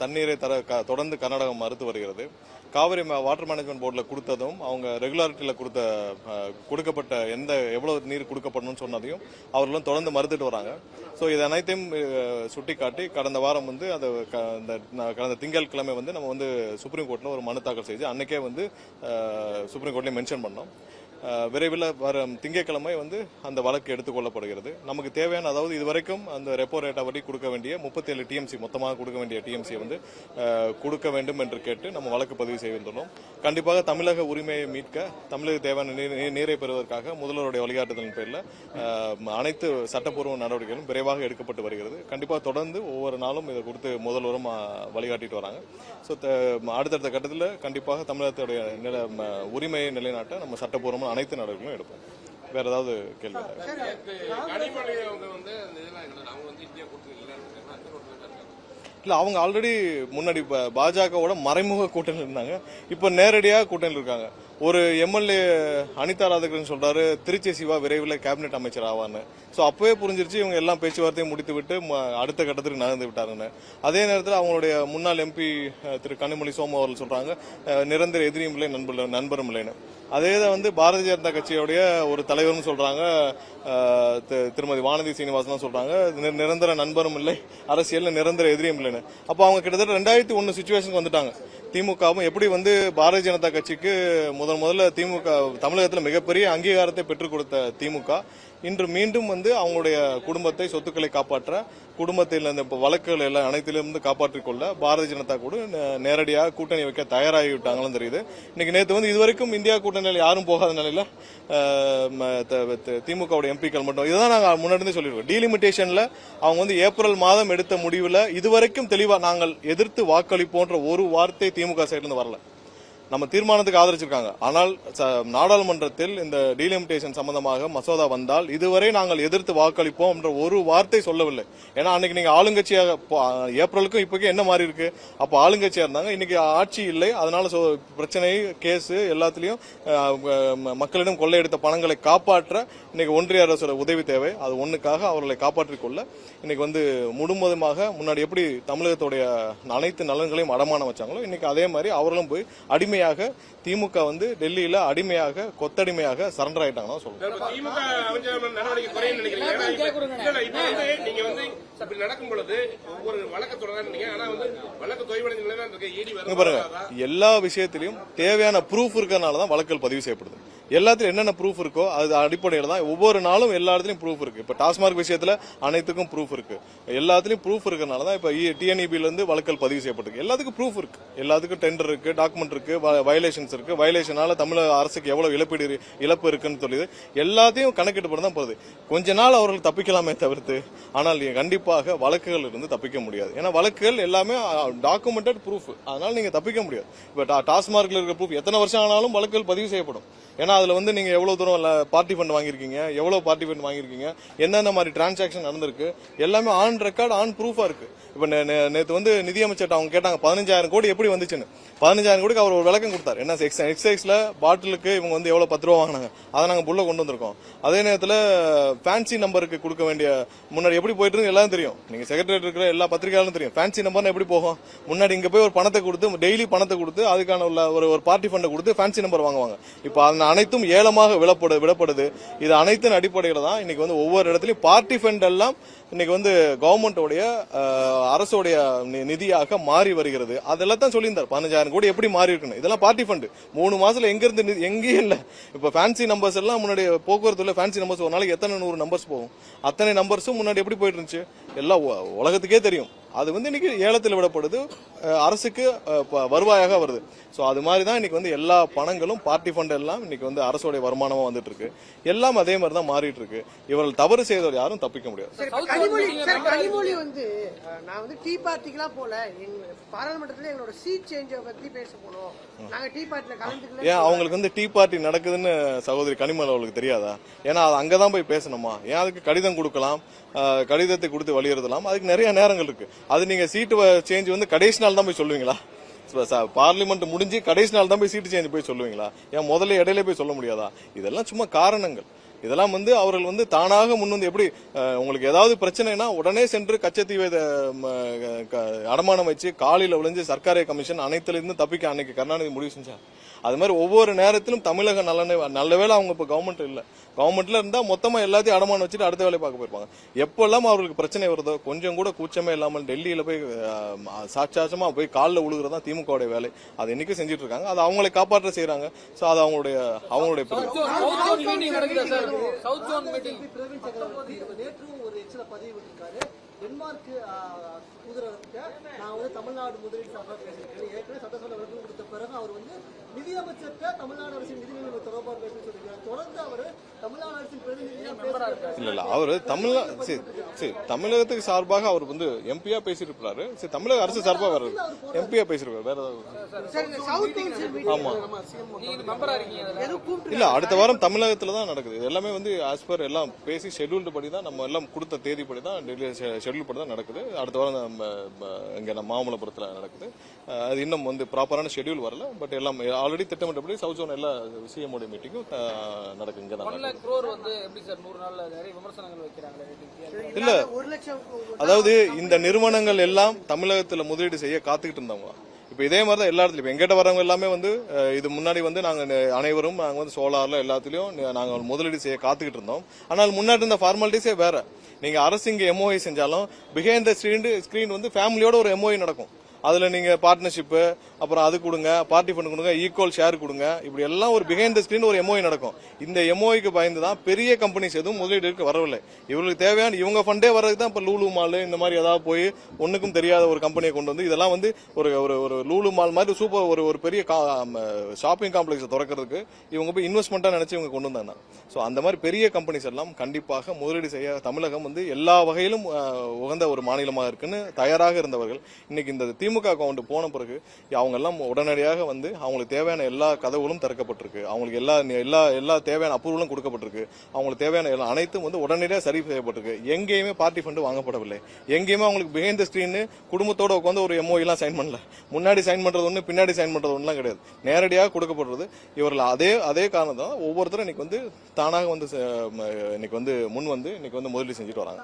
தண்ணீரை தொடர்ந்து கர்நாடகம் மறுத்து வருகிறது. காவிரி வாட்டர் மேனேஜ்மெண்ட் போர்டில் கொடுத்ததும் அவங்க ரெகுலாரிட்டியில் கொடுக்கப்பட்ட எவ்வளவு நீர் கொடுக்கப்படணும்னு சொன்னதையும் அவர்களும் தொடர்ந்து மறுத்துட்டு வராங்க. ஸோ இது அனைத்தையும் சுட்டிக்காட்டி கடந்த வாரம் கடந்த திங்கட்கிழமை நம்ம சுப்ரீம் கோர்ட்டில் ஒரு மனு தாக்கல் செய்து அன்னைக்கே சுப்ரீம் கோர்ட்லேயே மென்ஷன் பண்ணோம். விரைவில் வரும் திங்கட்கிழமை அந்த வழக்கு எடுத்துக்கொள்ளப்படுகிறது. நமக்கு தேவையான, அதாவது இதுவரைக்கும் அந்த ரெப்போ ரேட்டை வட்டி கொடுக்க வேண்டிய 37 டிஎம்சி மொத்தமாக கொடுக்க வேண்டிய டிஎம்சியை கொடுக்க வேண்டும் என்று கேட்டு நம்ம வழக்கு பதிவு செய்துள்ளோம். கண்டிப்பாக தமிழக உரிமையை மீட்க, தமிழக தேவையான நீரை பெறுவதற்காக முதல்வருடைய வழிகாட்டுதலின் பேரில் அனைத்து சட்டப்பூர்வ நடவடிக்கைகளும் விரைவாக எடுக்கப்பட்டு வருகிறது. கண்டிப்பாக தொடர்ந்து ஒவ்வொரு நாளும் இதை கொடுத்து முதல்வரும் வழிகாட்டிட்டு வராங்க. ஸோ அடுத்தடுத்த கட்டத்தில் கண்டிப்பாக தமிழகத்துடைய உரிமையை நிலைநாட்ட நம்ம சட்டப்பூர்வமாக அனைத்து நடவடிக்கைகளும் எடுப்போம். வேற ஏதாவது கேள்வி? இல்ல, அவங்க ஆல்ரெடி முன்னாடி பாஜகவோட மறைமுக கூட்டணியில் இருந்தாங்க. இப்ப நேரடியாக கூட்டணியில் இருக்காங்க. ஒரு எம்எல்ஏ அனிதா ராதாகிருஷ்ணன் சொல்றாரு திருச்சி சிவா விரைவில் கேபினெட் அமைச்சர் ஆவான்னு. ஸோ அப்பவே புரிஞ்சிருச்சு இவங்க எல்லாம் பேச்சுவார்த்தையை முடித்து விட்டு அடுத்த கட்டத்துக்கு நகர்ந்து விட்டாருன்னு. அதே நேரத்தில் அவங்களுடைய முன்னாள் எம்பி திரு கனிமொழி சோமு அவர்கள் சொல்றாங்க நிரந்தர எதிரியும் இல்லை நண்பரும் இல்லைன்னு. அதே தான் பாரதிய ஜனதா கட்சியுடைய ஒரு தலைவர்னு சொல்றாங்க, திருமதி வானதி சீனிவாசன் சொல்றாங்க நிரந்தர நண்பரும் இல்லை, அரசியல் நிரந்தர எதிரியும் இல்லைன்னு. அப்போ அவங்க கிட்டத்தட்ட 2001 சிச்சுவேஷனுக்கு வந்துட்டாங்க. திமுகவும் எப்படி பாரதிய ஜனதா கட்சிக்கு முதல்ல திமுக தமிழகத்தில் மிகப்பெரிய அங்கீகாரத்தை பெற்றுக் கொடுத்த திமுக இன்று மீண்டும் அவங்களுடைய குடும்பத்தை, சொத்துக்களை காப்பாற்ற, குடும்பத்தில் இந்த வழக்குகள் எல்லாம் அனைத்திலிருந்து காப்பாற்றிக் கொள்ள பாரதிய ஜனதா கூட நேரடியாக கூட்டணி வைக்க தயாராகிவிட்டாங்கன்னு தெரியுது. இன்னைக்கு நேற்று இதுவரைக்கும் இந்தியா கூட்டணியில் யாரும் போகாத நிலையில திமுக எம்பிக்கள் மட்டும், இதுதான் நாங்கள் முன்னாடி சொல்லிருக்கோம். டீலிமிட்டேஷன்ல அவங்க ஏப்ரல் மாதம் எடுத்த முடிவுல இதுவரைக்கும் தெளிவா நாங்கள் எதிர்த்து வாக்களிப்போன்ற ஒரு வார்த்தை திமுக சைட்ல இருந்து வரல. நம்ம தீர்மானத்துக்கு ஆதரிச்சிருக்காங்க. ஆனால் நாடாளுமன்றத்தில் இந்த டீலிமிட்டேஷன் சம்பந்தமாக மசோதா வந்தால் இதுவரை நாங்கள் எதிர்த்து வாக்களிப்போம் என்ற ஒரு வார்த்தை சொல்லவில்லை. ஏன்னா அன்னைக்கு நீங்க ஆளுங்கட்சியாக ஏப்ரலுக்கும் இப்போக்கும் என்ன மாறி இருக்கு? அப்ப ஆளுங்கட்சியா இருந்தாங்க, இன்னைக்கு ஆட்சி இல்லை. அதனால பிரச்சனை, கேஸ் எல்லாத்திலையும் மக்களிடம் கொள்ளையடித்த பணங்களை காப்பாற்ற இன்னைக்கு ஒன்றிய அரசோட உதவி தேவை. அது ஒண்ணுக்காக அவர்களை காப்பாற்றிக் கொள்ள இன்னைக்கு முழுவதுமாக முன்னாடி எப்படி தமிழகத்துடைய அனைத்து நலன்களையும் அடமானம் வச்சாங்களோ இன்னைக்கு அதே மாதிரி அவர்களும் போய் அடிமையாக திமுக டெல்லியில அடிமையாக, கொத்தடிமையாக சரண்டர் ஆயிட்டாங்கன்னா சொல்லுங்க. எல்லா விஷயத்திலையும் தேவையான ப்ரூஃப் இருக்கறனாலதான் வழக்குகள் பதிவு செய்யப்படுது. எல்லாத்திலும் என்னென்ன ப்ரூஃப் இருக்கோ அது அடிப்படையில் தான் ஒவ்வொரு நாளும் எல்லா இடத்துலயும் ப்ரூஃப் இருக்கு. இப்ப டாஸ்மார்க் விஷயத்துல அனைத்துக்கும் ப்ரூஃப் இருக்கு. எல்லாத்திலும் ப்ரூஃப் இருக்கறனால தான் இப்ப டிஎன்இபில இருந்து வழக்குகள் பதிவு செய்யப்பட்டிருக்கு. எல்லாத்துக்கும் ப்ரூஃப் இருக்கு. எல்லாத்துக்கும் டெண்டர் இருக்கு, டாக்குமெண்ட் இருக்கு, வயலேஷன்ஸ் இருக்கு. வயலேஷனால தமிழக அரசுக்கு எவ்வளவு இழப்பு இருக்குன்னு சொல்லுது. எல்லாத்தையும் கணக்கிட்டு போட்டு தான் போகுது. கொஞ்ச நாள் அவர்கள் தப்பிக்கலாமே தவிர்த்து, ஆனால் கண்டிப்பாக வழக்குகள் இருந்து தப்பிக்க முடியாது. ஏன்னா வழக்குகள் எல்லாமே டாக்குமெண்டட் ப்ரூஃப். அதனால நீங்க தப்பிக்க முடியாது. இப்ப டாஸ்மார்க்ல இருக்கிற ப்ரூஃப் எத்தனை வருஷம் ஆனாலும் வழக்குகள் பதிவு செய்யப்படும். ஏன்னா அதுல நீங்க எவ்வளவு தூரம் பார்ட்டி ஃபண்ட் வாங்கிருக்கீங்க, எவ்வளவு பார்ட்டி ஃபண்ட் வாங்கிருக்கீங்க, என்னென்ன மாதிரி டிரான்சாக்சன் நடந்திருக்கு, எல்லாமே ஆன் ரெக்கார்ட், ஆன் ப்ரூஃபா இருக்கு. இப்ப நேத்து நிதியமைச்சர் அவங்க கேட்டாங்க 15,000 கோடி எப்படி வந்துச்சுன்னு. 15,000 கோடிக்கு அவர் ஒரு விளக்கம் கொடுத்தார். என்ன எக்ஸைஸ்ல பாட்டிலுக்கு இவங்க எவ்வளவு 10 ரூபா வாங்கினாங்க, அதை நாங்க புள்ள கொண்டு வந்திருக்கோம். அதே நேரத்தில் ஃபேன்சி நம்பருக்கு கொடுக்க வேண்டிய முன்னாடி எப்படி போயிட்டு இருக்கு எல்லாம் தெரியும். நீங்க செக்ரட்டரி இருக்கிற எல்லா பத்திரிகையாலும் தெரியும். ஃபேன்சி நம்பர்னா எப்படி போகும்? முன்னாடி இங்க போய் ஒரு பணத்தை கொடுத்து, டெய்லி பணத்தை கொடுத்து, அதுக்கான ஒரு பார்ட்டி ஃபண்டை கொடுத்து ஃபேன்சி நம்பர் வாங்குவாங்க. இப்ப அனைத்தும் ஏலமாக விடப்படுது. இது அனைத்தின் அடிப்படையில தான் இன்னைக்கு ஒவ்வொரு இடத்துலயும் பார்ட்டி ஃபண்ட் எல்லாம் இன்னைக்கு கவர்மெண்டோடைய அரசோடைய நிதியாக மாறி வருகிறது. அதெல்லாம் தான் சொல்லியிருந்தார் 15,000 கோடி எப்படி மாறி இருக்குன்னு. இதெல்லாம் பார்ட்டி ஃபண்ட் 3 மாசத்துல எங்க இருந்து எங்கேயும் இல்ல. இப்ப ஃபேன்சி நம்பர்ஸ் எல்லாம் முன்னாடி போக்குவரத்துல ஃபேன்சி நம்பர்ஸ் ஒரு நாளைக்கு எத்தனை 100 நம்பர்ஸ் போகும். அத்தனை நம்பர்ஸும் முன்னாடி எப்படி போயிட்டு இருந்துச்சு எல்லாம் உலகத்துக்கே தெரியும். அது இன்னைக்கு ஏலத்தில் விடப்படுது, அரசுக்கு வருவாயாக வருது. சோ அது மாதிரி தான் இன்னைக்கு எல்லா பணங்களும் பார்ட்டி ஃபண்ட் எல்லாம் இன்னைக்கு அரசோடைய வருமானமா வந்துட்டு இருக்கு. எல்லாம் அதே மாதிரி தான் மாறிட்டு இருக்கு. இவர்கள் தவறு செய்தவர் யாரும் தப்பிக்க முடியாது. கனிமொழி நான் டீ பார்ட்டிக்கெல்லாம் போல, பாராளுமன்றத்தில் எங்களோட சீட் சேஞ்ச் பத்தி பேச போனோம், நாங்க டீ பார்ட்டில கலந்துக்கல. ஏன் அவங்களுக்கு டீ பார்ட்டி நடக்குதுன்னு சகோதரி கனிமொழி அவங்களுக்கு தெரியாதா? ஏன்னா அது அங்கதான் போய் பேசணுமா? ஏன் அதுக்கு கடிதம் கொடுக்கலாம், கடிதத்தை கொடுத்து வலியுறுத்தலாம். அதுக்கு நிறைய நேரங்கள் இருக்கு. அது நீங்க சீட்டு சேஞ்ச் கடைசி நாள் தான் போய் சொல்லுவீங்களா? பார்லிமெண்ட் முடிஞ்சு கடைசி நாள் தான் போய் சீட்டு சேஞ்ச் போய் சொல்லுவீங்களா? ஏன் முதல்ல இடையில போய் சொல்ல முடியாதா? இதெல்லாம் சும்மா காரணங்கள். இதெல்லாம் வந்து அவர்கள் வந்து தானாக முன் வந்து எப்படி உங்களுக்கு ஏதாவது பிரச்சனைனா உடனே சென்று கச்சத்தீவை அடமானம் வச்சு காலையில விளைஞ்சு சர்க்காரிய கமிஷன் அனைத்துல இருந்து தப்பிக்க அன்னைக்கு கருணாநிதி முடிவு செஞ்சார். அது மாதிரி ஒவ்வொரு நேரத்திலும் தமிழக நல்ல வேளை அவங்க இப்ப கவர்மெண்ட் இல்ல, கவர்மெண்ட்ல இருந்தா மொத்தமா எல்லாத்தையும் அடமானம் வச்சுட்டு அடுத்த வேலையை பார்க்க போயிருப்பாங்க. எப்பெல்லாம் அவர்களுக்கு பிரச்சனை வருதோ கொஞ்சம் கூட கூச்சமே இல்லாமல் டெல்லியில போய் சாட்சாசமா போய் காலில் விழுகிறதா திமுகவுடைய வேலை. அது இன்னைக்கு செஞ்சுட்டு இருக்காங்க. அது அவங்களை காப்பாற்ற செய்யறாங்க. சோ அது அவங்களுடைய டென்மார்க் தூதரகத்தை நான் வந்து தமிழ்நாடு முதலீடு சார்பாக பேசியிருக்கேன். ஏற்கனவே சட்டசபை விளக்கம் கொடுத்த பிறகு அவர் வந்து நிதியமைச்சர்கிட்ட தமிழ்நாடு அரசின் நிதி நிலைமை தொடர்பாக பேசுன்னு சொல்லியிருக்காரு. தொடர்ந்து அவர் தமிழ்நாடு அரசின் பிரதிநிதியாக இல்ல அவரு தமிழகத்துக்கு சார்பாக அவர் வந்து எம்பியா பேசியிருப்பாரு. தமிழக அரசு சார்பாக வேற எம்பியா பேசியிருப்பாரு. வேற ஆமா இல்ல அடுத்த வாரம் தமிழகத்துல தான் நடக்குது. எல்லாமே வந்து ஆஸ் பர் எல்லாம் பேசி ஷெட்யூல்டு படி தான் நம்ம எல்லாம் கொடுத்த தேதி படி தான் ஷெட்யூல் படி தான் நடக்குது. அடுத்த வாரம் இங்க நம்ம மாமல்லபுரத்துல நடக்குது. அது இன்னும் வந்து ப்ராப்பரான ஷெட்யூல் வரல. பட் எல்லாம் ஆல்ரெடி திட்டமிட்டபடி சவுத் ஜோன் எல்லா சிஎம் உடைய மீட்டிங்கும் நடக்கு. இங்க தான் இல்ல அதாவது இந்த நிறுவனங்கள் எல்லாம் தமிழகத்துல முதலீடு செய்ய காத்துக்கிட்டு இருந்தவங்க. இப்ப இதே மாதிரி தான் எல்லா இடத்துலயும் எங்கிட்ட வரவங்க எல்லாமே வந்து இது முன்னாடி வந்து நாங்க அனைவரும் நாங்க வந்து சோலார்ல எல்லாத்துலயும் நாங்க முதலீடு செய்ய காத்துக்கிட்டு இருந்தோம். ஆனால் முன்னாடி இருந்த ஃபார்மாலிட்டிஸே வேற. நீங்க அரசு இங்க எம்ஓஐ செஞ்சாலும் பிஹைண்ட் த ஸ்கிரீன் வந்து ஃபேமிலியோட ஒரு எம்ஓஐ நடக்கும். அதுல நீங்க பார்ட்னர்ஷிப் அப்புறம் அது கொடுங்க, பார்ட்டி ஃபண்ட் கொடுங்க, ஈக்குவல் ஷேர் கொடுங்க, இப்படி எல்லாம் ஒரு பிஹைண்ட் த ஸ்கிரீன் ஒரு எம்ஓஐ நடக்கும். இந்த எம்ஓஐக்கு பயந்து தான் பெரிய கம்பெனிஸ் எதுவும் முதலீடு வரவில்லை. இவங்களுக்கு தேவையான இவங்க ஃபண்டே வர்றதுக்கு தான் இப்ப லூலு மால் இந்த மாதிரி ஏதாவது போய் ஒண்ணுக்கும் தெரியாத ஒரு கம்பெனியை கொண்டு வந்து இதெல்லாம் வந்து ஒரு ஒரு லூலு மால் மாதிரி சூப்பர் ஒரு பெரிய ஷாப்பிங் காம்ப்ளெக்ஸ் திறக்கிறதுக்கு இவங்க போய் இன்வெஸ்ட்மெண்டா நினைச்சு இவங்க கொண்டு வந்தாங்க. சோ அந்த மாதிரி பெரிய கம்பெனிஸ் எல்லாம் கண்டிப்பாக முதலீடு செய்ய தமிழகம் வந்து எல்லா வகையிலும் உகந்த ஒரு மாநிலமாக இருக்குன்னு தயாராக இருந்தவர்கள் இன்னைக்கு இந்த திமுக அக்கௌண்ட் போன பிறகு அவங்க எல்லாம் உடனடியாக வந்து அவங்களுக்கு தேவையான எல்லா கதவுகளும் திறக்கப்பட்டிருக்கு. அவங்களுக்கு எல்லா தேவையான அப்ரூவலும் கொடுக்கப்பட்டிருக்கு. அவங்களுக்கு தேவையான எல்லா அனைத்தும் வந்து உடனடியாக சரி செய்யப்பட்டிருக்கு. எங்கேயுமே பார்ட்டி ஃபண்ட் வாங்கப்படவில்லை. எங்கேயுமே அவங்களுக்கு பிஹைண்ட் த ஸ்கிரீன் குடும்பத்தோட உட்காந்து ஒரு எம்ஓ எல்லாம் சைன் பண்ணல. முன்னாடி சைன் பண்றது ஒண்ணு, பின்னாடி சைன் பண்றது ஒண்ணுலாம் கிடையாது. நேரடியாக கொடுக்கப்படுறது. இவர்கள் அதே காரணம் தான் ஒவ்வொருத்தரும் இன்னைக்கு வந்து தானாக வந்து இன்னைக்கு வந்து முன் வந்து இன்னைக்கு வந்து முதலீடு செஞ்சுட்டு வராங்க.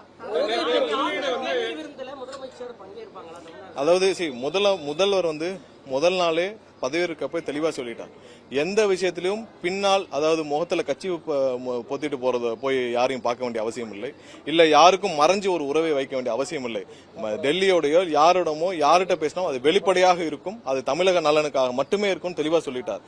அதாவது முதல்வர் வந்து முதல் நாளே பதவியேற்கப்ப தெளிவா சொல்லிட்டார். எந்த விஷயத்திலும் பின்னால் அதாவது முகத்துல கட்சி பொத்திட்டு போய் யாரையும் பார்க்க வேண்டிய அவசியம் இல்லை. இல்ல யாருக்கும் மறைஞ்சு ஒரு உறவை வைக்க வேண்டிய அவசியம் இல்லை. டெல்லியோடையோ யாரிடமோ யார்கிட்ட பேசினோம் அது வெளிப்படையாக இருக்கும். அது தமிழக நலனுக்காக மட்டுமே இருக்கும் தெளிவா சொல்லிட்டார்.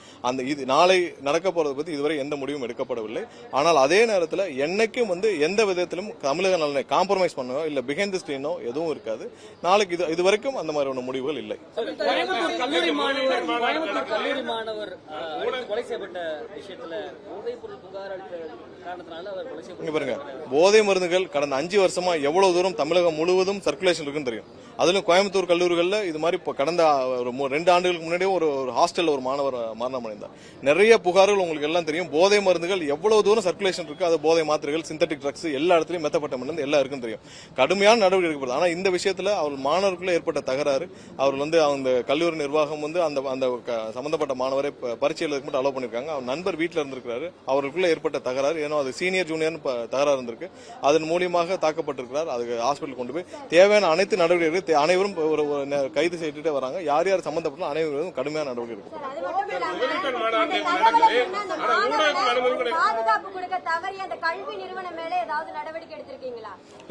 இது நாளை நடக்க போறதை பத்தி இதுவரை எந்த முடிவும் எடுக்கப்படவில்லை. ஆனால் அதே நேரத்தில் என்னைக்கும் வந்து எந்த விதத்திலும் தமிழக நலனை காம்ப்ரமைஸ் பண்ணோ இல்ல பிஹைண்ட் தி ஸ்கிரீனோ எதுவும் இருக்காது. நாளைக்கு இது வரைக்கும் அந்த மாதிரியான முடிவுகள் இல்லை. கல்லூரி மாணவர் கொலை செய்யப்பட்ட விஷயத்துல போதைப் பொருள் புகார் அளித்த காரணத்தினால அவர் கொலை செய்யப்பட்டார். பாருங்க, போதை மருந்துகள் கடந்த 5 வருஷமா எவ்வளவு தூரம் தமிழகம் முழுவதும் சர்க்குலேஷன் இருக்குன்னு தெரியும். அதிலும் கோயம்புத்தூர் கல்லூரிகள்ல இது மாதிரி கடந்த 2 ஆண்டுகளுக்கு முன்னாடியே ஒரு ஹாஸ்டல்ல ஒரு மாணவர் மரணம் அடைந்தார். நிறைய புகார்கள் உங்களுக்கு எல்லாம் தெரியும். போதை மருந்துகள் எவ்வளவு தூரம் சர்க்குலேஷன் இருக்கு, அது போதை மாத்திரைகள், சிந்தட்டிக் ட்ரக்ஸ் எல்லா இடத்துலயும் மெத்தப்பட்ட எல்லாம் இருக்குன்னு தெரியும். கடுமையான நடவடிக்கை எடுக்கப்படுது. ஆனா இந்த விஷயத்துல அவர் மாணவருக்குள்ள ஏற்பட்ட தகராறு, அவர் வந்து அந்த கல்லூரி நிர்வாகம் வந்து அந்த சம்பந்தப்பட்ட மாணவரை பரீட்சை எழுதுக்கு மட்டும் அலோவ் பண்ணிருக்காங்க. அவர் நண்பர் வீட்டில் இருந்திருக்காரு. அவருக்குள்ள ஏற்பட்ட தகராறு, ஏன்னா அது சீனியர் ஜூனியர் தகராறு இருந்திருக்கு. அதன் மூலியமாக தாக்கப்பட்டிருக்கிறார். அதுக்கு ஹாஸ்பிட்டல் கொண்டு போய் தேவையான அனைத்து நடவடிக்கைகள் அனைவரும் கைது செய்துட்டே வராங்க. யார் யார் சம்பந்தப்பட்ட அனைவரும் கடுமையான நடவடிக்கை எடுக்கும்.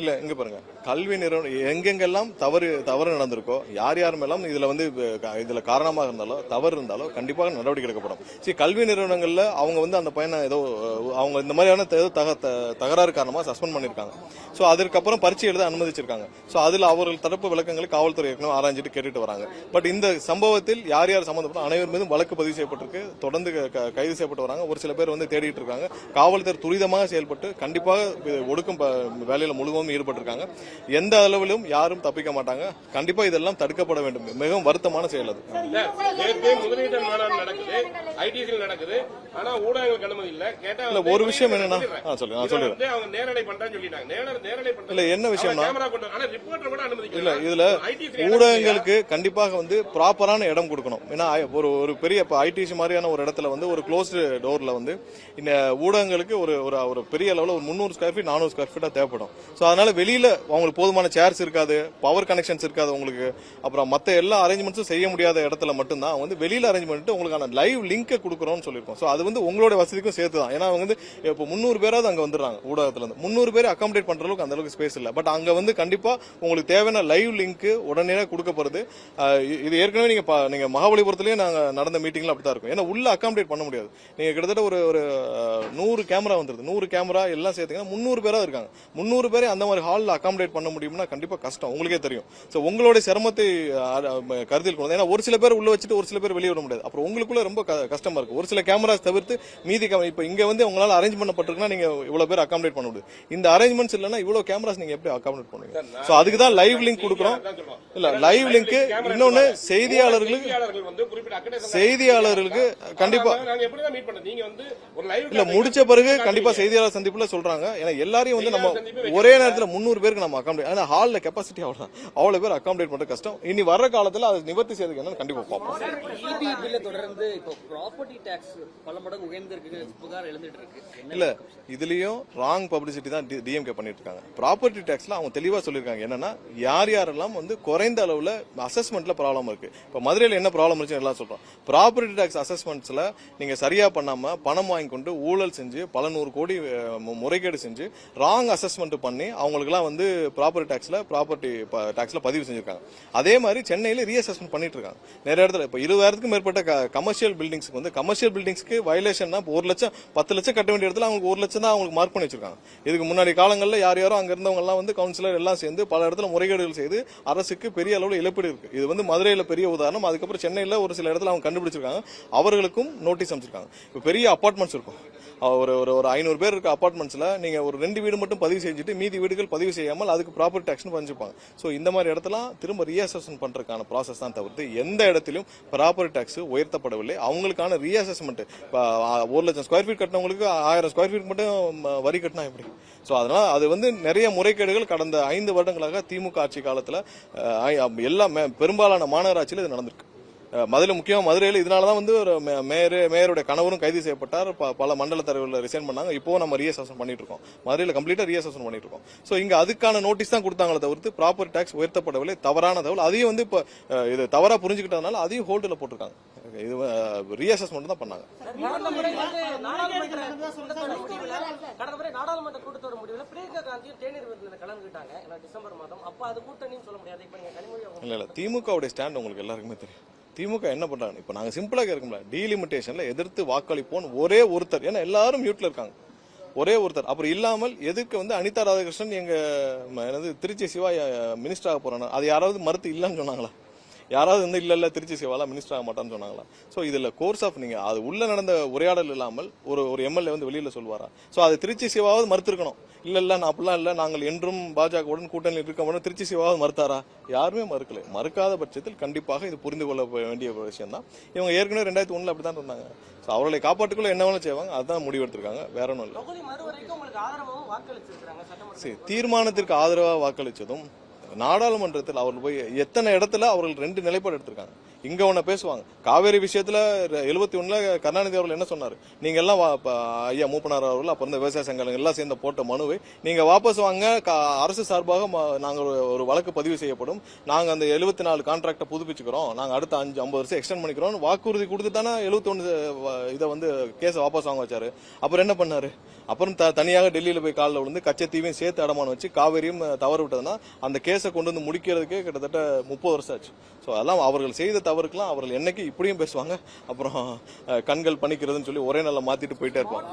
இல்ல இங்க பாருங்க, கல்வி நிறுவனம் எங்கெங்கெல்லாம் தவறு நடந்திருக்கோ, யார் யார் மேலும் இதுல காரணமாக இருந்தாலோ தவறு இருந்தாலோ கண்டிப்பாக நடவடிக்கை எடுக்கப்படும். கல்வி நிறுவனங்கள்ல அவங்க வந்து அந்த பையனை ஏதோ அவங்க இந்த மாதிரியான தகராறு காரணமா சஸ்பெண்ட் பண்ணிருக்காங்க. சோ அதற்கப்புறம் பரீட்சை எழுத அனுமதிச்சிருக்காங்க. சோ அதுல அவர்கள் தரப்பு விளக்கங்களை காவல்துறை ஏற்கனவே ஆராய்ஞ்சிட்டு கேட்டுட்டு வராங்க. பட் இந்த சம்பவத்தில் யார் யார் சம்பந்தப்பட்ட அனைவர் மீதும் வழக்கு பதிவு செய்யப்பட்டிருக்கு. தொடர்ந்து கைது செய்யப்பட்டு வராங்க. ஒரு சில பேர் வந்து தேடிட்டு இருக்காங்க. காவல்துறை துரிதமாக செயல்பட்டு கண்டிப்பாக ஒடுக்கும் வேலையில முழுவதும் ஈடுபட்டிருக்காங்க. எந்த அளவிலும் யாரும் தப்பிக்க மாட்டாங்க. கண்டிப்பா இதெல்லாம் தடுக்கப்பட வேண்டும். மிகவும் வருத்தமான செயல் அது. ஒரு விஷயம் என்னன்னா இல்ல என்ன விஷயம்னா இல்ல இது இதுல ஊடகங்களுக்கு கண்டிப்பாக வந்து ப்ராப்பரான இடம் கொடுக்கணும். ஏன்னா ஒரு பெரிய ஐடிசி மாதிரியான ஒரு இடத்துல வந்து ஒரு க்ளோஸ்டு டோர்ல வந்து இந்த ஊடகங்களுக்கு ஒரு பெரிய அளவில் ஒரு 300 ஸ்கொயர் ஃபீட் 400 ஸ்கொயர் ஃபீட்டா தேவைப்படும். ஸோ அதனால வெளியில அவங்களுக்கு போதுமான சேர்ஸ் இருக்காது, பவர் கனெக்ஷன்ஸ் இருக்காது உங்களுக்கு, அப்புறம் மற்ற எல்லா அரேஞ்ச்மெண்ட்ஸும் செய்ய முடியாத இடத்துல மட்டும்தான் வந்து வெளியில அரேஞ்ச் பண்ணிட்டு உங்களுக்கான லைவ் லிங்கை கொடுக்குறோம்னு சொல்லியிருக்கோம். ஸோ அது வந்து உங்களோட வசதிக்கும் சேர்த்து தான். ஏன்னா அவங்க வந்து இப்போ 300 பேராவது அங்க வந்துடுறாங்க ஊடகத்துல இருந்து. 300 பேர் அகாமடேட் பண்ற அளவுக்கு அந்த அளவுக்கு ஸ்பேஸ் இல்லை. பட் அங்க வந்து கண்டிப்பா உங்களுக்கு தேவையான லைவ் லிங்க் உடனே கொடுக்கப்படுது. இது ஏற்கனவே நீங்க மகாபலிபுரத்துலயே நாங்க நடந்த மீட்டிங்ல அப்படிதான் இருக்கும். ஏன்னா உள்ள அகாமடேட் பண்ண முடியாது. நீங்க கிட்டத்தட்ட ஒரு 100 கேமரா வந்துருது. 100 கேமரா எல்லாம் சேர்த்தீங்கன்னா 300 பேரா இருக்காங்க. 300 பேரை அந்த மாதிரி ஹாலில் அகாமடேட் பண்ண முடியும்னா கண்டிப்பா கஷ்டம், உங்களுக்கே தெரியும். ஸோ உங்களோட சிரமத்தை கருத்தில் கொண்டு, ஏன்னா ஒரு சில பேர் உள்ள வச்சுட்டு ஒரு சில பேர் வெளியே விட முடியாது. அப்புறம் உங்களுக்குள்ள ரொம்ப கஷ்டமா இருக்கு. ஒரு சில கேமராஸ் தவிர்த்து மீதி இப்ப இங்க வந்து உங்களால அரேஞ்ச் பண்ணப்பட்டிருக்குன்னா நீங்க இவ்வளவு பேர் அகாமடேட் பண்ண முடியாது. இந்த அரேஞ்ச்மெண்ட்ஸ் இல்லைன்னா இவ்வளவு கேமராஸ் நீங்க எப்படி அகாமடேட் பண்ணுவீங்க? ஸோ அதுக்கு தான் லைவ் லிங்க் கொடுக்குறோம். இல்ல லைவ் லிங்க் இன்னொன்னு செய்தியாளர்களுக்கு கண்டிப்பா இல்ல முடிச்ச பிறகு கண்டிப்பா செய்தியாளர் சந்திப்புல சொல்றாங்க. ஏன்னா எல்லாரையும் வந்து நம்ம ஒரே நேரத்தில் 300 பேருக்கு நம்ம அகாமடேட், ஆனா ஹால்ல கெப்பாசிட்டி அவ்வளவு பேர் அகாமடேட் பண்ற கஷ்டம். இனி வர்ற காலத்துல அது நிவர்த்தி செய்யறதுக்கு என்னன்னு கண்டிப்பா பார்ப்போம். EB பில்லை தொடர்ந்து இப்போ ப்ராப்பர்ட்டி டாக்ஸ் பல மடங்கு உயர்ந்திருக்கு புகார் எழுந்துட்டு இருக்கு. இல்ல இதுலயும் ராங் பப்ளிசிட்டி தான் டிஎம்கே பண்ணிட்டு இருக்காங்க. ப்ராப்பர்ட்டி டாக்ஸ்ல அவங்க தெளிவா சொல்லிருக்காங்க என்னன்னா யாரெல்லாம் வந்து குறைந்த அளவுல அசஸ்மெண்ட்ல ப்ராப்ளம் இருக்கு. இப்ப மதுரையில என்ன ப்ராப்ளம் இருக்கு எல்லாம் சொல்றோம். ப்ராப்பர்ட்டி டாக்ஸ் அசஸ்மெண்ட்ஸ்ல நீங்க சரியா பண்ணாம பணம் வாங்கி கொண்டு ஊழல் செஞ்சு பல 100 கோடி முறைகேடு செஞ்சு ராங் அசஸ்மெண்ட் பண்ணி அவங்களுக்கு எல்லாம் வந்து ப்ராப்பர்ட்டி டாக்ஸ்ல பதிவு செஞ்சிருக்காங்க. அதே மாதிரி சென்னையில ரீஅசஸ்மெண்ட் பண்ணிட்டு இருக்காங்க நிறைய இடத்துல. இப்ப 20,000க்கும் மேற்பட்ட கமர்ஷியல் பில்டிங்ஸ்க்கு வந்து கமர்ஷியல் பில்டிங்ஸ்க்கு வயலேஷன் தான் 1 லட்சம் 10 லட்சம் கட்ட வேண்டிய இடத்துல அவங்களுக்கு 1 லட்சம் தான் அவங்களுக்கு மார்க் பண்ணி வச்சிருக்காங்க. இதுக்கு முன்னாடி காலங்களில் யாரோ அங்க இருந்தவங்க எல்லாம் வந்து கவுன்சிலர் எல்லாம் சேர்ந்து பல இடத்துல முறைகேடுகள் செய்து அரசுக்கு பெரிய அளவில் இழப்பீடு இருக்கு. இது வந்து மதுரையில பெரிய உதாரணம். அதுக்கப்புறம் சென்னையில ஒரு சில இடத்துல அவங்க கண்டுபிடிச்சிருக்காங்க. அவர்களுக்கும் நோட்டீஸ் அமைச்சிருக்காங்க. இப்ப பெரிய அபார்ட்மெண்ட்ஸ் இருக்கும், ஒரு 500 பேர் இருக்க அபார்ட்மெண்ட்ஸ்ல நீங்க ஒரு 2 வீடு மட்டும் பதிவு செஞ்சுட்டு மீதி வீடுகள் பதிவு செய்யாமல் அதுக்கு ப்ராப்பர்ட்டி டாக்ஸ் பண்ணிருப்பாங்க. சோ இந்த மாதிரி இடத்துல திரும்ப ரீஅசஸ்மெண்ட் பண்றதுக்கான ப்ராசஸ் தான் தவிர்த்து எந்த இடத்திலும் ப்ராப்பர்ட்டி டாக்ஸ் உயர்த்தப்படவில்லை. அவங்களுக்கான ரீஅசஸ்மெண்ட் 1 லட்சம் ஸ்கொயர் ஃபீட் கட்டினவங்களுக்கு 1000 ஸ்கொயர் ஃபீட் மட்டும் வரி கட்டினா எப்படி? சோ அதனால அது வந்து நிறைய முறைகேடுகள் கடந்த 5 வருடங்களாக திமுக ஆட்சி காலத்துல எல்லா பெரும்பாலான மாநகராட்சியில் இது நடந்திருக்கு. முக்கியமா மதுரையில் இதனாலதான் வந்து ஒரு மேயருடைய கணவரும் கைது செய்யப்பட்டார். பல மண்டல தலைவர்கள் ரிசைன் பண்ணாங்க. இப்போ நம்ம ரீஅசஸ்மெண்ட் பண்ணிட்டு இருக்கோம். மதுரையில் கம்ப்ளீட்டா ரீஅசஸ்மெண்ட் பண்ணிட்டு இருக்கோம். சோ இங்க அதுக்கான நோட்டீஸ் தான் கொடுத்தாங்களே தவிர்த்து ப்ராப்பர்ட்டி டாக்ஸ் உயர்த்தப்படவில்லை. தவறான தகவல். அதையும் வந்து இப்ப இது தவறா புரிஞ்சுக்கிட்டதுனால அதையும் ஹோல்டுல போட்டிருக்காங்க. இது ரீஅசஸ்மெண்ட் தான் பண்ணாங்க. கடந்த முறை நாடாளுமன்ற கூட்டத்தோட முடிவில் பிரியங்கா காந்தியும் தேநீர் விருந்தில் கலந்துக்கிட்டாங்க டிசம்பர் மாதம். அப்ப அது கூட்டணின்னு சொல்ல முடியாது. இப்ப நீங்க கனிமொழி இல்ல திமுகவுடைய ஸ்டாண்ட் உங்களுக்கு எல்லாருக்குமே தெரியும். திமுக என்ன பண்றாங்க? இப்ப நாங்க சிம்பிளா கேட்கல, டீலிமிட்டேஷன்ல எதிர்த்து வாக்களிப்போம் ஒரே ஒருத்தர், ஏன்னா எல்லாரும் மியூட்ல இருக்காங்க, ஒரே ஒருத்தர். அப்புறம் இல்லாமல் எதுக்கு வந்து அனிதா ராதாகிருஷ்ணன் எங்க திருச்சி சிவா மினிஸ்டர் ஆக போறாங்க, அது யாராவது மறுத்து இல்லன்னு சொன்னாங்களா? யாராவது வந்து இல்ல திருச்சி சிவாலா மினிஸ்டர் ஆக மாட்டான்னு சொன்னாங்களா? சோ இதுல கோர்ஸ் ஆஃப் நீங்க அது உள்ள நடந்த உரையாடல் இல்லாமல் ஒரு எம்எல்ஏ வந்து வெளியில சொல்வாரா? சோ அது திருச்சி சிவாவது மறுத்திருக்கணும். இல்ல நான் அப்படிலாம் இல்ல, நாங்கள் என்றும் பாஜகவுடன் கூட்டணியில் இருக்க மாட்டோம் திருச்சி சிவாவது மறுத்தாரா? யாருமே மறுக்கல. மறுக்காத பட்சத்தில் கண்டிப்பாக இது புரிந்து கொள்ள வேண்டிய ஒரு விஷயம் தான். இவங்க ஏற்கனவே 2001 அப்படிதான் இருந்தாங்க. சோ அவர்களை காப்பாற்றுக்குள்ள என்ன வேணும் செய்வாங்க, அதுதான் முடிவெடுத்திருக்காங்க, வேற ஒன்றும் இல்லை. தீர்மானத்திற்கு ஆதரவாக வாக்களிச்சதும் நாடாளுமன்றத்தில் அவர்கள் போய் எத்தனை இடத்துல அவர்கள் 2 நிலைப்பாடு எடுத்திருக்காங்க. இங்க ஒண்ணு பேசுவாங்க. காவேரி விஷயத்துல 71ல கருணாநிதி அவர்கள் என்ன சொன்னாரு? நீங்க எல்லாம் ஐயா மூப்பனார் அவர்கள் அப்ப இருந்த விவசாய சங்கங்கள் எல்லாம் சேர்ந்த போட்ட மனுவை நீங்க வாபஸ் வாங்க, அரசு சார்பாக நாங்கள் ஒரு வழக்கு பதிவு செய்யப்படும், நாங்க அந்த 74 கான்ட்ராக்டை புதுப்பிச்சுக்கிறோம், நாங்க அடுத்த 50 வருஷம் எக்ஸ்டெண்ட் பண்ணிக்கிறோம் வாக்குறுதி கொடுத்து தானே 71 இதை வந்து கேஸை வாபஸ் வாங்க வச்சாரு. அப்புறம் என்ன பண்ணாரு? அப்புறம் தனியாக டெல்லியில போய் காலில் விழுந்து கச்சத்தீவையும் சேர்த்து அடமானம் வச்சு காவேரியும் தவறு விட்டதுன்னா அந்த கேஸை கொண்டு வந்து முடிக்கிறதுக்கே கிட்டத்தட்ட 30 வருஷம் ஆச்சு. ஸோ அதெல்லாம் அவர்கள் செய்த தவறுக்கெல்லாம் அவர்கள் என்னைக்கு இப்படியும் பேசுவாங்க, அப்புறம் கண்கள் பணிக்கிறதுன்னு சொல்லி ஒரே நாள்ல மாத்திட்டு போயிட்டே இருப்பாங்க.